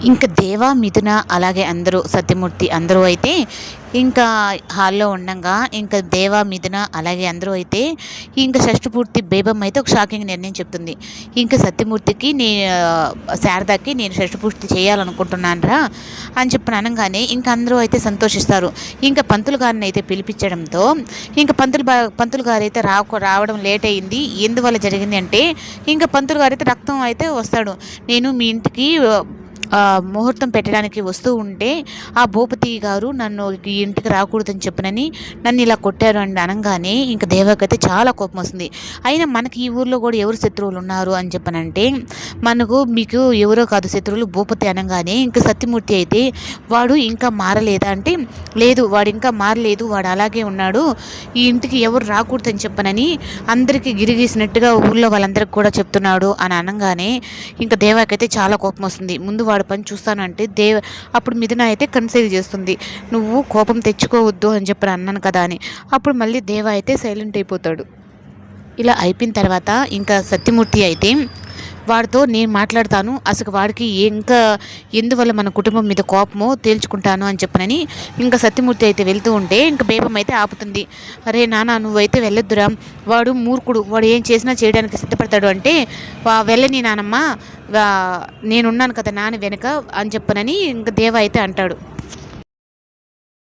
ఇంక దేవ, మిథున అలాగే అందరూ సత్యమూర్తి అందరూ అయితే ఇంకా హాల్‌లో ఉండంగా ఇంక దేవ, మిథున అలాగే అందరూ అయితే ఇంక షష్ఠపూర్తి బేబమ్మ అయితే ఒక షాకింగ్ నిర్ణయం చెప్తుంది. ఇంక సత్యమూర్తికి శారదకి నేను షష్ఠపూర్తి చేయాలనుకుంటున్నానురా అని చెప్పని అనంగానే ఇంక అందరూ అయితే సంతోషిస్తారు. ఇంక పంతులు గారిని అయితే పిలిపించడంతో ఇంక పంతులు గారైతే రావడం లేట్ అయింది. ఎందువల్ల జరిగింది అంటే ఇంక పంతులు గారైతే రక్తం అయితే వస్తాడు. నేను మీ ఇంటికి ముహూర్తం పెట్టడానికి వస్తూ ఉంటే ఆ భూపతి గారు నన్ను ఈ ఇంటికి రాకూడదని చెప్పనని నన్ను ఇలా కొట్టారు అని అనంగానే ఇంక దేవకైతే చాలా కోపం వస్తుంది. అయినా మనకి ఈ ఊర్లో కూడా ఎవరు శత్రువులు ఉన్నారు అని చెప్పనంటే మీకు ఎవరో కాదు శత్రువులు భూపతి అనంగానే ఇంక సత్యమూర్తి అయితే వాడు ఇంకా మారలేదా అంటే లేదు, వాడు ఇంకా మారలేదు, వాడు అలాగే ఉన్నాడు, ఈ ఇంటికి ఎవరు రాకూడదని చెప్పనని అందరికీ గిరిగీసినట్టుగా ఊర్లో వాళ్ళందరికీ కూడా చెప్తున్నాడు అని అనంగానే ఇంక దేవాకైతే చాలా కోపం వస్తుంది. ముందు వాడి పని చూస్తాను అంటే అప్పుడు మిథున అయితే కన్సైల్ చేస్తుంది, నువ్వు కోపం తెచ్చుకోవద్దు అని చెప్పి అన్నాను కదా అని. అప్పుడు మళ్ళీ దేవ అయితే సైలెంట్ అయిపోతాడు. ఇలా అయిపోయిన తర్వాత ఇంకా సత్యమూర్తి అయితే వాడితో నేను మాట్లాడతాను, అసలు వాడికి ఇంకా ఎందువల్ల మన కుటుంబం మీద కోపమో తేల్చుకుంటాను అని చెప్పనని ఇంకా సత్యమూర్తి అయితే వెళ్తూ ఉంటే ఇంకా బేబం అయితే ఆపుతుంది. అరే నాన్న, నువ్వైతే వెళ్ళొద్దురా, వాడు మూర్ఖుడు, వాడు ఏం చేసినా చేయడానికి సిద్ధపడతాడు అంటే వెళ్ళని నానమ్మ, నేనున్నాను కదా నాన్న వెనక అని చెప్పనని ఇంకా దేవ అయితే అంటాడు.